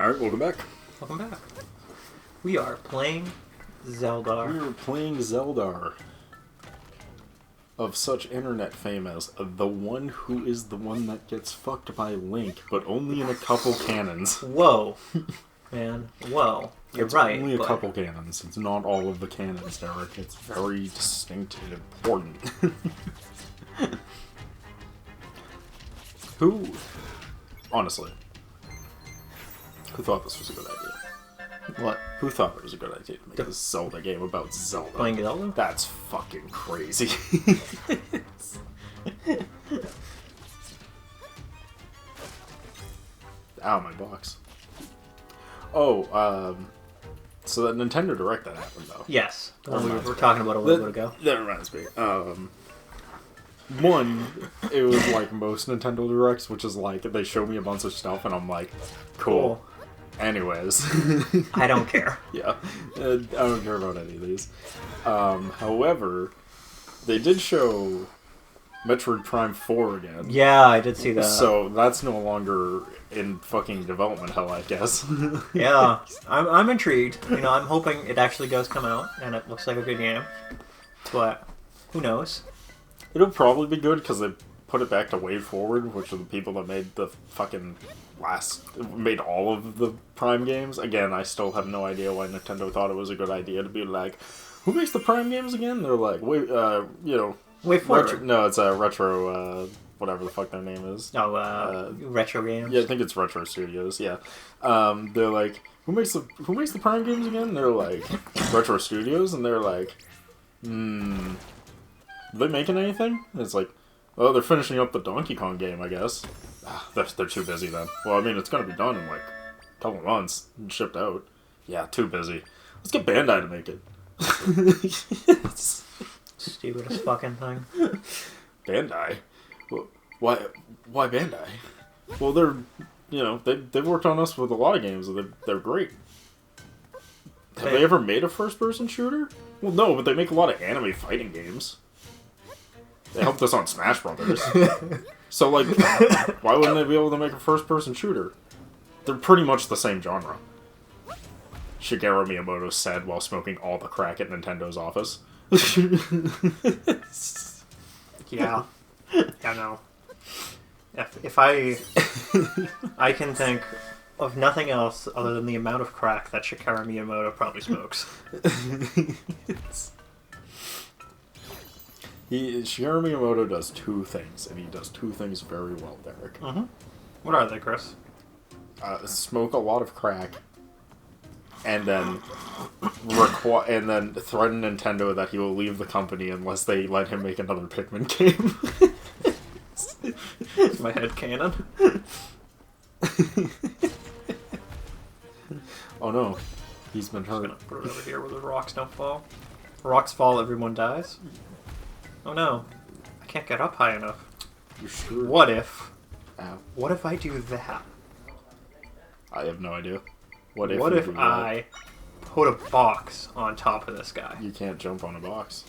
Alright, welcome back. Welcome back. We are playing Zelda. We're playing Zelda. Of such internet fame as the one who is the one that gets fucked by Link, but only in a couple cannons. Whoa. Man, whoa. You're It's right. only a couple cannons. It's not all of the cannons, Derek. It's very distinct and important. Who, honestly, who thought this was a good idea? What? Who thought it was a good idea to make a Zelda game about Zelda? Playing Zelda? That's fucking crazy. Ow, my box. Oh, so that Nintendo Direct that happened, though. Yes. The one we were talking about a little bit ago. That reminds me. One, it was like most Nintendo Directs, which is like, they show me a bunch of stuff, and I'm like, cool. Anyways. I don't care. Yeah. I don't care about any of these. However, they did show Metroid Prime 4 again. Yeah, I did see that. So that's no longer in fucking development hell, I guess. Yeah. I'm intrigued. You know, I'm hoping it actually does come out, and it looks like a good game. But, who knows? It'll probably be good, because they put it back to Way Forward, which are the people that made the fucking made all of the Prime games. Again, I still have no idea why Nintendo thought it was a good idea to be like, who makes the Prime games again? They're like, wait, Way Forward. No, it's a Retro, whatever the fuck their name is. Oh, Retro Games. Yeah, I think it's Retro Studios, yeah. They're like, who makes the Prime games again? They're like, Retro Studios, and they're like, are they making anything? And it's like, oh, they're finishing up the Donkey Kong game, I guess. They're too busy then. Well, I mean, it's gonna be done in like a couple months and shipped out. Yeah, too busy. Let's get Bandai to make it. Stupidest fucking thing. Bandai? Why Bandai? Well, they've worked on us with a lot of games. They're great. Have they ever made a first-person shooter? Well, no, but they make a lot of anime fighting games. They helped us on Smash Brothers. So, like, why wouldn't they be able to make a first-person shooter? They're pretty much the same genre. Shigeru Miyamoto said while smoking all the crack at Nintendo's office. Yeah. I know. If I can think of nothing else other than the amount of crack that Shigeru Miyamoto probably smokes. Shigeru Miyamoto does two things, and he does two things very well, Derek. Mm-hmm. What are they, Chris? Smoke a lot of crack, and then threaten Nintendo that he will leave the company unless they let him make another Pikmin game. It's my head canon. Oh no, he's been hurt. I'm just gonna put it over here where the rocks don't fall. Rocks fall, everyone dies. Oh no, I can't get up high enough. You're sure? What if? Ow. What if I do that? I have no idea. What if I put a box on top of this guy? You can't jump on a box.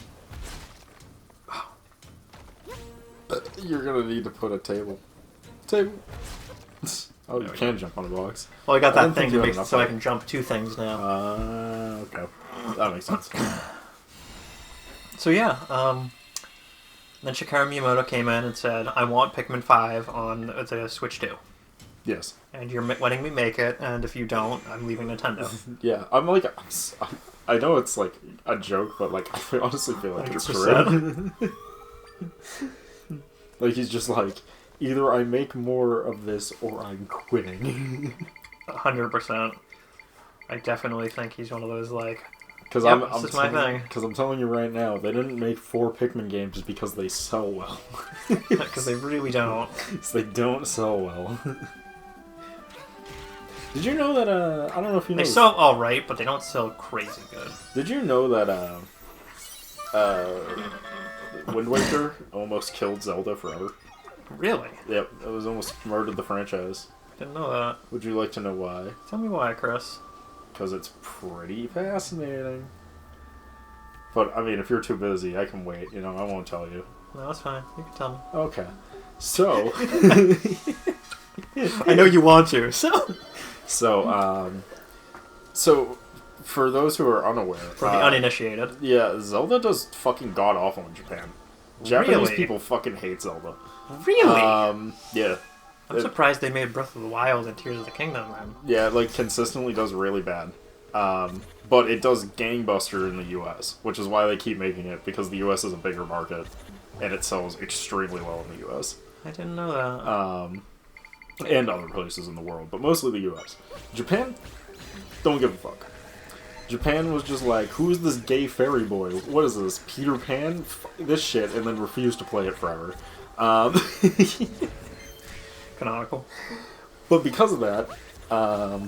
You're gonna need to put a table. Oh, you can jump on a box. Well, I got that thing that makes it so I can jump two things now. Okay. That makes sense. So yeah, then Shigeru Miyamoto came in and said, I want Pikmin 5 on the Switch 2. Yes. And you're letting me make it, and if you don't, I'm leaving Nintendo. Yeah, I know it's like a joke, but like, I honestly feel like it's 100%. true. Like, he's just like, either I make more of this or I'm quitting. 100%. I definitely think he's one of those, like, Because this is my thing. Because I'm telling you right now, they didn't make 4 Pikmin games because they sell well. Because they really don't. They don't sell well. Did you know that, I don't know if you know... They sell alright, but they don't sell crazy good. Did you know that, Wind Waker almost killed Zelda forever? Really? Yep, it was almost murdered the franchise. Didn't know that. Would you like to know why? Tell me why, Chris. Because it's pretty fascinating. But, I mean, if you're too busy, I can wait, I won't tell you. No, that's fine. You can tell me. Okay. So... I know you want to. So, for those who are unaware, For the uninitiated. yeah, Zelda does fucking god awful in Japan. Japanese Really? people fucking hate Zelda. Really? Yeah. I'm surprised they made Breath of the Wild and Tears of the Kingdom, man. Yeah, it, like, consistently does really bad. But it does gangbuster in the US, which is why they keep making it, because the US is a bigger market, and it sells extremely well in the US. I didn't know that. And other places in the world, but mostly the US. Japan, don't give a fuck. Japan was just like, who's this gay fairy boy? What is this, Peter Pan? This shit, and then refused to play it forever. Canonical. But because of that,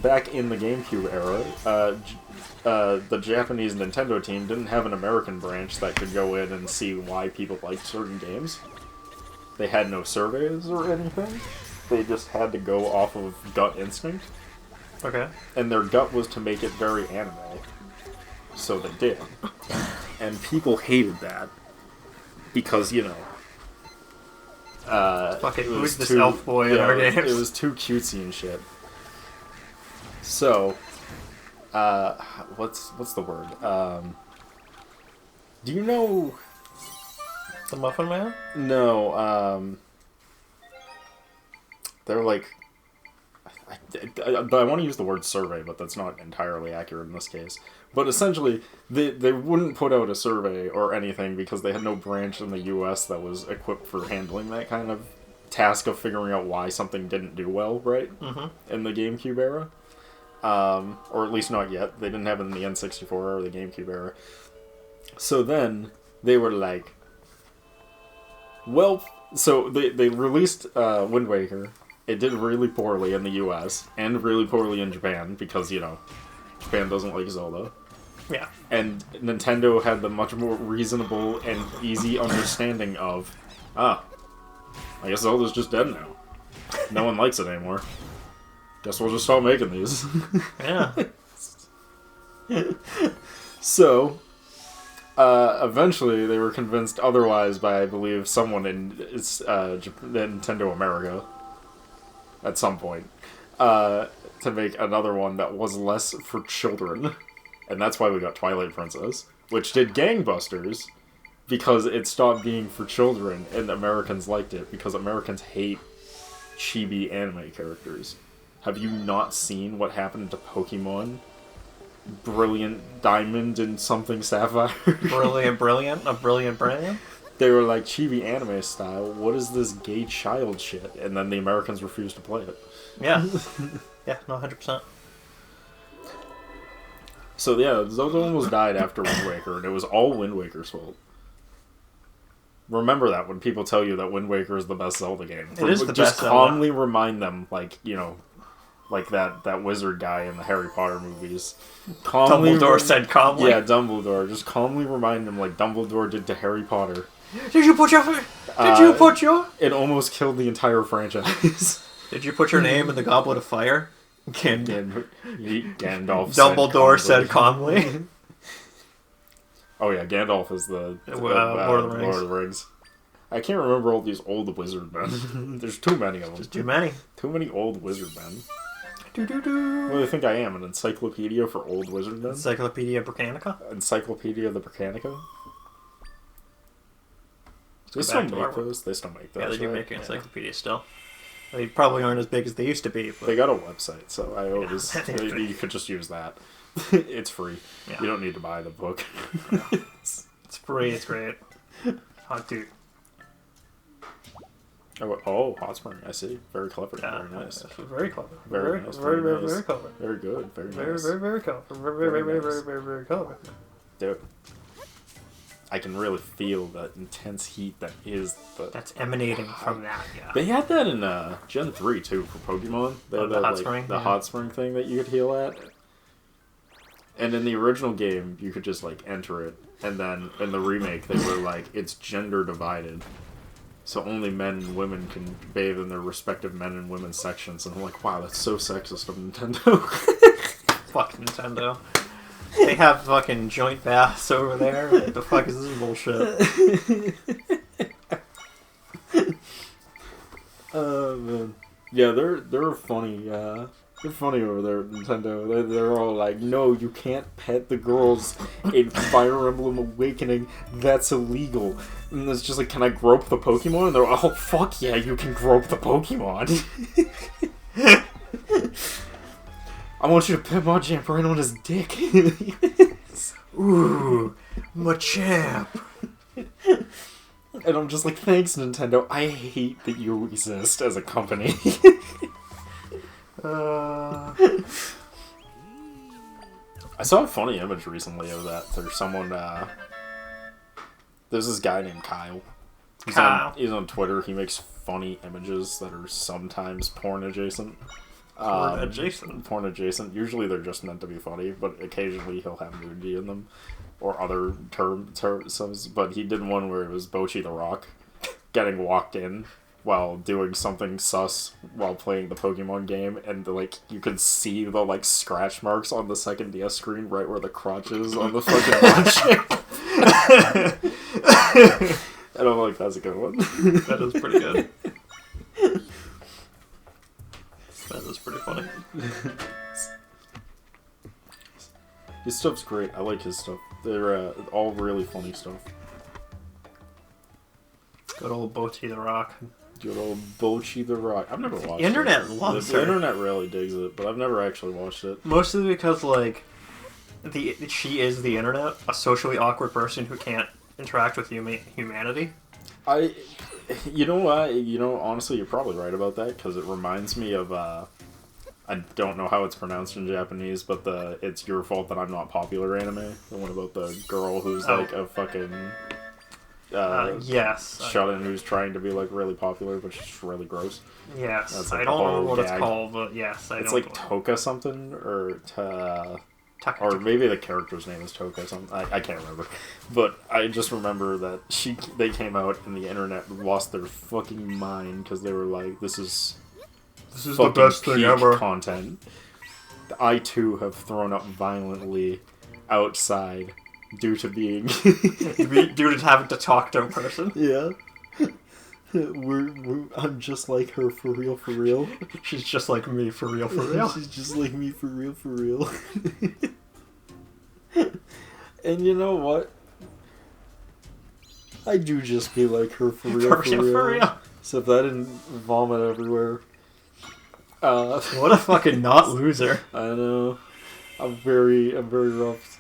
back in the GameCube era, the Japanese Nintendo team didn't have an American branch that could go in and see why people liked certain games. They had no surveys or anything. They just had to go off of gut instinct. Okay. And their gut was to make it very anime. So they did. And people hated that. Because, you know... Fuck it, who's this too, elf boy in our games? It was too cutesy and shit. So, what's the word? Do you know... The Muffin Man? No, they're like... I want to use the word survey, but that's not entirely accurate in this case. But essentially, they wouldn't put out a survey or anything because they had no branch in the US that was equipped for handling that kind of task of figuring out why something didn't do well, right? Mm-hmm. In the GameCube era. Or at least not yet. They didn't have it in the N64 or the GameCube era. So then, they were like... Well, so they released Wind Waker. It did really poorly in the US, and really poorly in Japan, because, you know, Japan doesn't like Zelda. Yeah. And Nintendo had the much more reasonable and easy understanding of, I guess Zelda's just dead now. No one likes it anymore. Guess we'll just stop making these. Yeah. So, eventually they were convinced otherwise by, I believe, someone in Nintendo America. At some point, to make another one that was less for children. And that's why we got Twilight Princess, which did gangbusters, because it stopped being for children, and Americans liked it, because Americans hate chibi anime characters. Have you not seen what happened to Pokemon? Brilliant Diamond and something Sapphire? Brilliant? A brilliant brand? They were like, chibi anime style, what is this gay child shit? And then the Americans refused to play it. Yeah. Yeah, no, 100%. So yeah, Zelda almost died after Wind Waker, and it was all Wind Waker's fault. Remember that when people tell you that Wind Waker is the best Zelda game. It is the best Just Zelda. calmly remind them, like, you know, like that wizard guy in the Harry Potter movies. Dumbledore said calmly. Yeah, Dumbledore. Just calmly remind him like Dumbledore did to Harry Potter. Did you put your... It almost killed the entire franchise. Did you put your name in the Goblet of Fire? Gandalf Dumbledore said calmly. Oh yeah, Gandalf is the Lord of the Rings. I can't remember all these old wizard men. There's too many of them. Just too many. Too many old wizard men. Do. What do you think I am? An encyclopedia for old wizard men? Encyclopedia Britannica? Encyclopedia of the Britannica? They still make those? They still make those, yeah, they do right? make encyclopedias still. They probably aren't as big as they used to be. But... They got a website, so I always... Yeah. you could just use that. It's free. Yeah. You don't need to buy the book. It's free, it's great. Hot dude. Oh, Hot Spring, I see. Very clever. Yeah, very nice. Very clever. Very nice. Very nice. clever. Very good. Very nice. Very clever. Very clever. Dude. I can really feel that intense heat that is the... That's emanating from that, yeah. They had that in Gen 3, too, for Pokemon. They had the that, hot spring? The Yeah. hot spring thing that you could heal at. And in the original game, you could just, like, enter it. And then in the remake, they were like, it's gender divided. So only men and women can bathe in their respective men and women sections. And I'm like, wow, that's so sexist of Nintendo. Fuck Nintendo. They have fucking joint baths over there. What the fuck is this bullshit? Oh, man. Yeah, they're funny. They're funny over there at Nintendo. They're all like, no, you can't pet the girls in Fire Emblem Awakening. That's illegal. And it's just like, can I grope the Pokemon? And they're like, oh, fuck yeah, you can grope the Pokemon. I want you to pet Machamp right on his dick. Ooh, Machamp. And I'm just like, thanks, Nintendo. I hate that you exist as a company. I saw a funny image recently of that. There's someone, there's this guy named Kyle. He's on Twitter. He makes funny images that are sometimes porn adjacent. Porn adjacent. Usually they're just meant to be funny, but occasionally he'll have nudity in them. Or other terms. But he did one where it was Bocchi the Rock getting walked in while doing something sus while playing the Pokemon game, and like you could see the like scratch marks on the second DS screen right where the crotch is on the fucking launch. And I'm like, that's a good one. That is pretty good. That is pretty funny. His stuff's great. I like his stuff. They're all really funny stuff. Good old Bocchi the Rock. Good old Bocchi the Rock. I've never watched it. The internet loves her. The internet really digs it, but I've never actually watched it. Mostly because, like, she is the internet, a socially awkward person who can't interact with humanity. You know what? Honestly, you're probably right about that, because it reminds me of, I don't know how it's pronounced in Japanese, but It's Your Fault That I'm Not Popular anime. The one about the girl who's, like, a fucking... yes. Shut-in who's trying to be, like, really popular, but she's really gross. Yes. That's, like, I don't know what gag. it's called, but yes, It's like Toka something, or maybe the character's name is Toka something. I can't remember. But I just remember that they came out and the internet lost their fucking mind because they were like, this is the best thing ever. Content. I too have thrown up violently outside due to being due to having to talk to a person. Yeah. I'm just like her for real, for real. She's just like me for real, for real. She's just like me for real, for real. And you know what? I do just be like her for real, for real. For real. Except I didn't vomit everywhere. What a fucking not loser. I know. I'm very rough.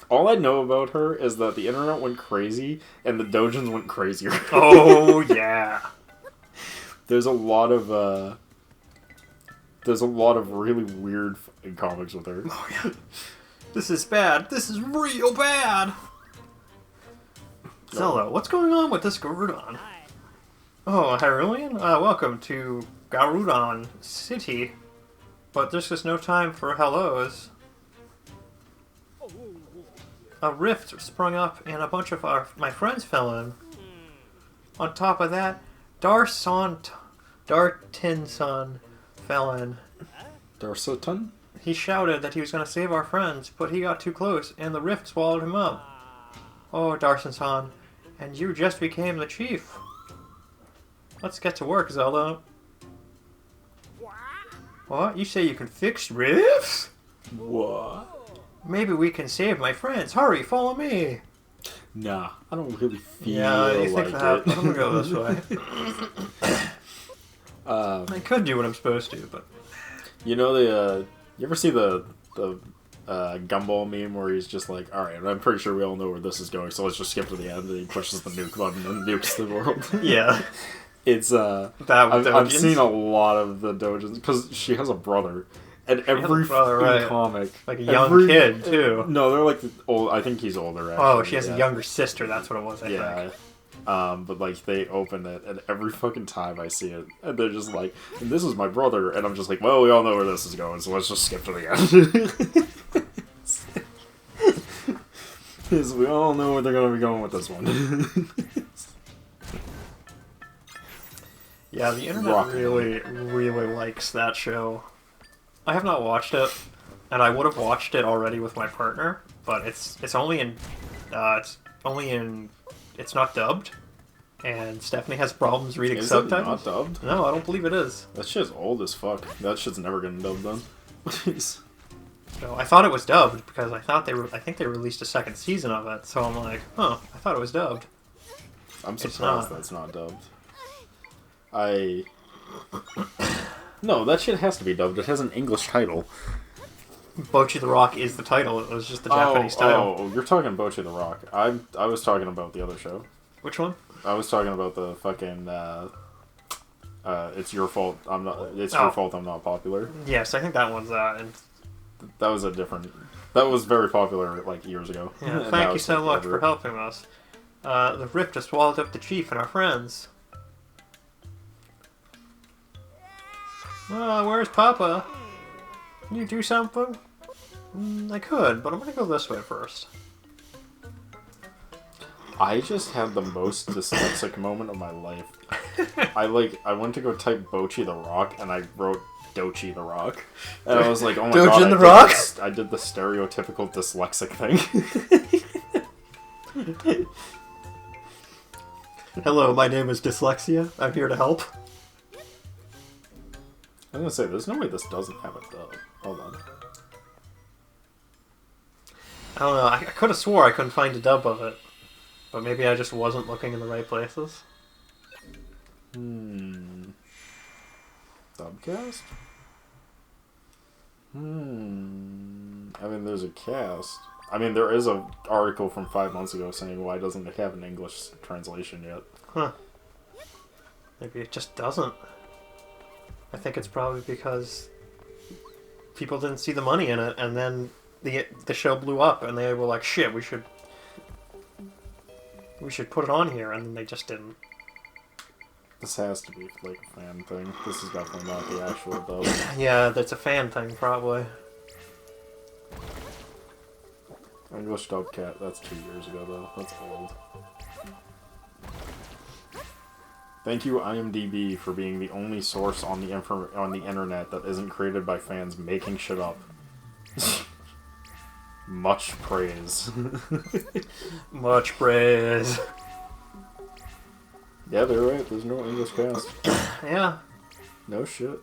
All I know about her is that the internet went crazy and the doujins went crazier. Oh yeah. There's a lot of really weird fucking comics with her. Oh yeah. This is bad. This is real bad. Zelda, what's going on with this Garudon? Oh, Hyrulean? Welcome to Garudon City. But there's just no time for hellos. A rift sprung up and a bunch of my friends fell in. On top of that, Dartinson fell in. Darsoton? He shouted that he was going to save our friends, but he got too close and the rift swallowed him up. Oh, Dartinson, and you just became the chief. Let's get to work, Zelda. What? You say you can fix rifts? What? Maybe we can save my friends. Hurry, follow me. Nah, I don't really feel you like think that? it. I'm gonna go this way. I could do what I'm supposed to, but you know you ever see the Gumball meme where he's just like, all right, I'm pretty sure we all know where this is going, so let's just skip to the end, and he pushes the nuke button and nukes the world. Yeah. It's I've seen a lot of the doujins because she has a brother. And every comic, like a young kid too. No, they're like old. I think he's older. Actually. Oh, she has a younger sister. That's what it was. I think. But like they open it, and every fucking time I see it, and they're just like, and "This is my brother," and I'm just like, "Well, we all know where this is going, so let's just skip to the end." Because we all know where they're gonna be going with this one. Yeah, the internet really likes that show. I have not watched it, and I would have watched it already with my partner, but it's not dubbed. and Stephanie has problems reading Is subtitles. it not dubbed? No, I don't believe it is. That shit's old as fuck. That shit's never getting dubbed then. So I thought it was dubbed because I think they released a second season of it. So I'm like, I thought it was dubbed. I'm surprised that's not dubbed. No, that shit has to be dubbed. It has an English title. Bocchi the Rock is the title. It was just the Japanese title. Oh, you're talking Bocchi the Rock. I was talking about the other show. Which one? I was talking about the fucking. It's your fault. I'm not. It's your fault. I'm not popular. Yes, I think that one's and that was a different. That was very popular like years ago. Yeah, thank you so much for helping us. The rift has swallowed up the chief and our friends. Where's Papa? Can you do something? I could, but I'm gonna go this way first. I just had the most dyslexic moment of my life. I went to go type Bocchi the Rock and I wrote Dochi the Rock. And I was like, oh my god, the Rock? I did the stereotypical dyslexic thing. Hello, my name is Dyslexia. I'm here to help. I'm gonna say, there's no way this doesn't have a dub. Hold on. I don't know, I could have swore I couldn't find a dub of it. But maybe I just wasn't looking in the right places. Dubcast? I mean, there's a cast. I mean, there is an article from 5 months ago saying, why doesn't it have an English translation yet? Huh. Maybe it just doesn't. I think it's probably because people didn't see the money in it, and then the show blew up, and they were like, shit, we should put it on here, and then they just didn't. This has to be like a fan thing. This is definitely not the actual dub. Yeah, that's a fan thing, probably. English dub cat, that's 2 years ago though. That's old. Thank you, IMDb, for being the only source on the internet that isn't created by fans making shit up. Much praise. Much praise. Yeah, they're right. There's no English cast. Yeah. No shit.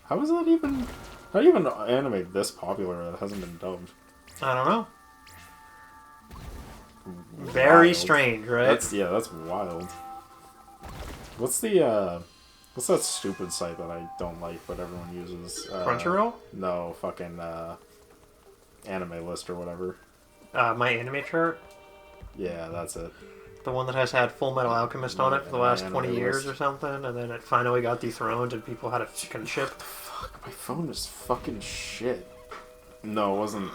How is that even... How do you even anime this popular that hasn't been dubbed? I don't know. Very Wild. Strange, right? That's wild. What's the, what's that stupid site that I don't like but everyone uses? Crunchyroll? No, fucking, Anime List or whatever. My Anime Chart? Yeah, that's it. The one that has had Full Metal Alchemist on it for the last 20 Anime years List. or something, and then it finally got dethroned and people had a chicken ship. What the fuck? My phone is fucking shit. No, it wasn't.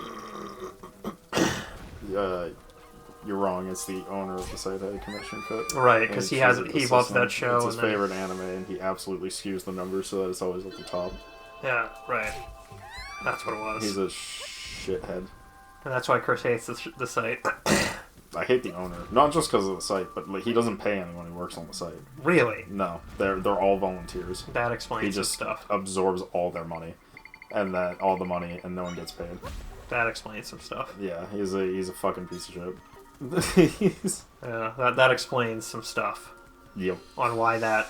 You're wrong. It's the owner of the site had a commission cut. Right, because he loves that show. It's his and then favorite anime, and he absolutely skews the numbers so that it's always at the top. Yeah, right. That's what it was. He's a shithead. And that's why Chris hates the site. I hate the owner, not just because of the site, but like, he doesn't pay anyone who works on the site. Really? No, they're all volunteers. That explains He just some stuff. absorbs all their money, and all the money, and no one gets paid. That explains some stuff. Yeah, he's a fucking piece of shit. Yeah, that explains some stuff. Yep. On why that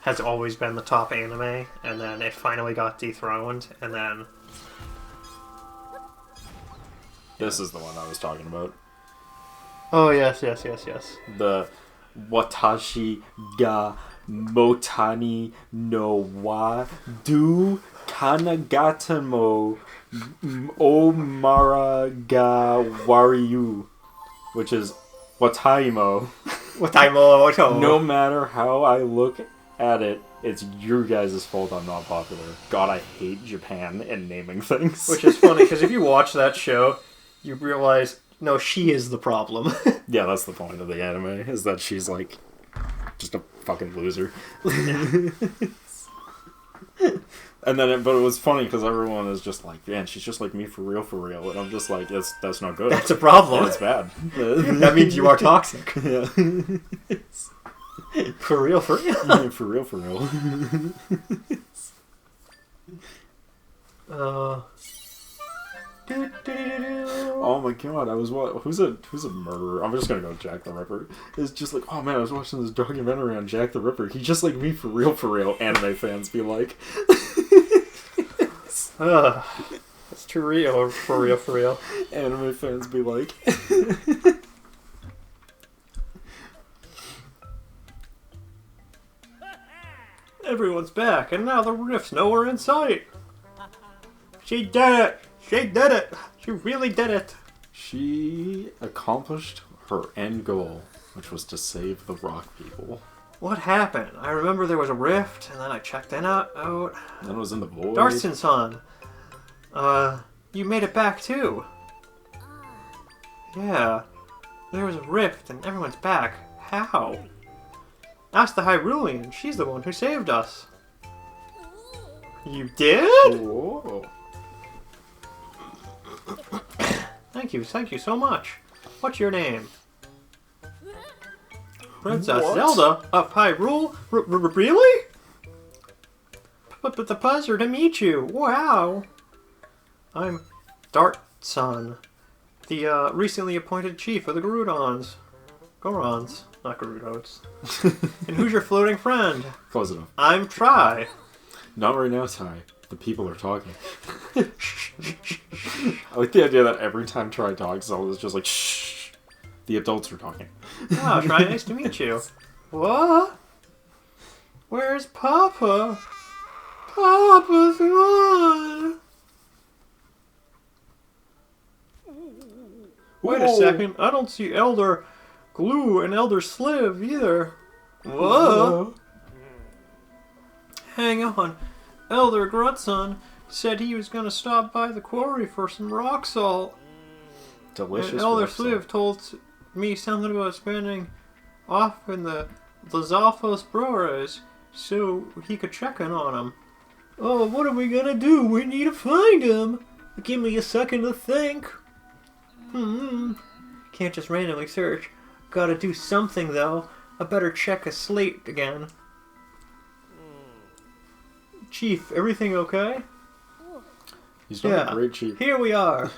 has always been the top anime, and then it finally got dethroned, and then... This is the one I was talking about. Oh, yes. The Watashi ga Motani no wa du Kanagatamo Omara ga Wariyu, which is Wataimo. No matter how I look at it, it's your guys' fault I'm not popular. God, I hate Japan and naming things. Which is funny, because if you watch that show, you realize, no, she is the problem. Yeah, that's the point of the anime, is that she's like just a fucking loser. And then, but it was funny because everyone is just like, man, she's just like me for real, and I'm just like, that's not good. That's a problem. That's bad. That means you are toxic. Yeah. For real. For real. Oh my god, I was who's a murderer? I'm just gonna go Jack the Ripper. It's just like, oh man, I was watching this documentary on Jack the Ripper. He's just like me for real, anime fans be like. That's too real, for real. Anime fans be like. Everyone's back, and now the rift's nowhere in sight. She did it! She did it! She really did it! She accomplished her end goal, which was to save the rock people. What happened? I remember there was a rift, and then I checked it out. Then it was in the void. Darson-san! You made it back too. Yeah. There was a rift, and everyone's back. How? Ask the Hyrulean. She's the one who saved us. You did? Whoa. Thank you so much. What's your name? Princess What? Zelda of Hyrule? Really? But the pleasure to meet you. Wow. I'm Dartson, the recently appointed chief of the Gorons. Gorons, not Gerudos. And who's your floating friend? Close enough. I'm Tri. Not right now, Ty. The people are talking. I like the idea that every time Try talks, Zelda's just like, shh. The adults are talking. Oh, Tri, nice to meet you. What? Where's Papa? Papa's gone. Wait a second. I don't see Elder Glue and Elder Sliv either. Whoa. Hang on. Elder Grutson said he was going to stop by the quarry for some rock salt. Delicious. And Elder rock salt. Sliv told me something about spending off in the Zalphos Brores so he could check in on him. Oh, what are we going to do? We need to find him. Give me a second to think. Can't just randomly search. Gotta do something, though. I better check a slate again. Chief, everything okay? He's done a great chief. Here we are.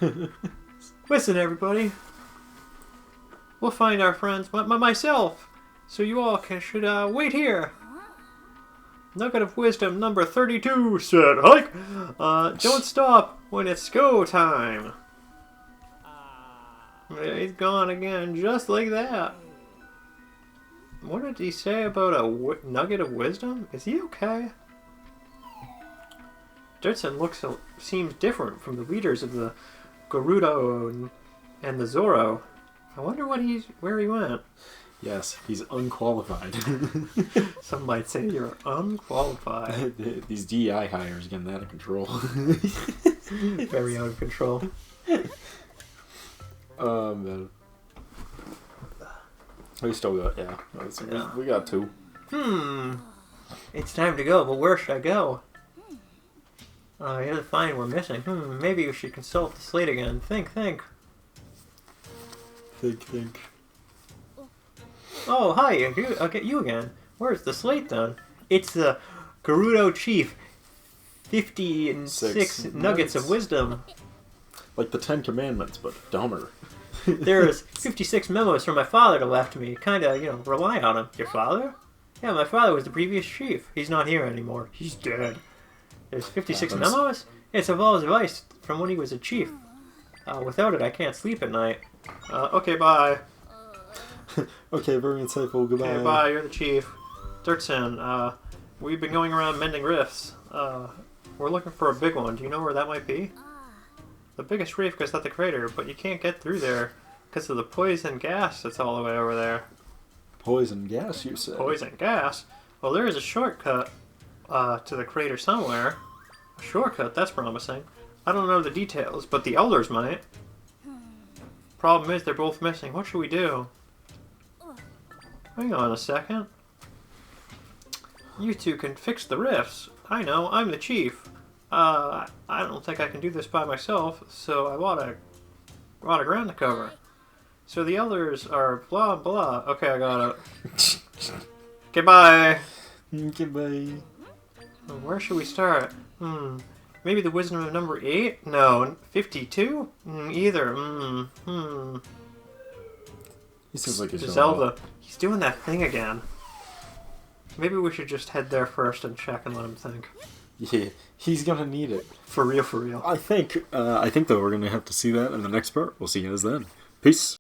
Listen, everybody. We'll find our friends myself. So you all should wait here. Nugget of Wisdom number 32 said, hike! Don't stop when it's go time. He's gone again, just like that. What did he say about a nugget of wisdom? Is he okay? Dirtson seems different from the leaders of the Gerudo and the Zoro. I wonder where he went. Yes, he's unqualified. Some might say you're unqualified. These DEI hires getting out of control. Very out of control. Man. We still got, we got 2. It's time to go, but where should I go? Here's a find we're missing. Maybe we should consult the slate again. Think. Think. Oh, hi, I'll get you again. Where's the slate then? It's the Gerudo Chief. 56 nuggets of wisdom. Like the 10 Commandments, but dumber. There's 56 memos from my father that left me. Kinda, rely on him. Your father? Yeah, my father was the previous chief. He's not here anymore. He's dead. There's 56 memos? It's of all his advice from when he was a chief. Without it, I can't sleep at night. Okay, bye. Okay, very insightful. Goodbye. Okay, bye. You're the chief. Dirtson, we've been going around mending rifts. We're looking for a big one. Do you know where that might be? The biggest reef goes at the crater, but you can't get through there because of the poison gas that's all the way over there. Poison gas, you said? Poison gas? Well, there is a shortcut to the crater somewhere. A shortcut? That's promising. I don't know the details, but the elders might. Problem is, they're both missing. What should we do? Hang on a second. You two can fix the rifts. I know, I'm the chief. I don't think I can do this by myself, so I bought a ground to cover. So the elders are blah blah. Okay, I got it. Goodbye. Goodbye. Where should we start? Maybe the wisdom of number 8? No, 52? Either. He seems like he's doing Zelda. well. He's doing that thing again. Maybe we should just head there first and check and let him think. Yeah, he's gonna need it. For real, for real. I think though we're gonna have to see that in the next part. We'll see you guys then. Peace.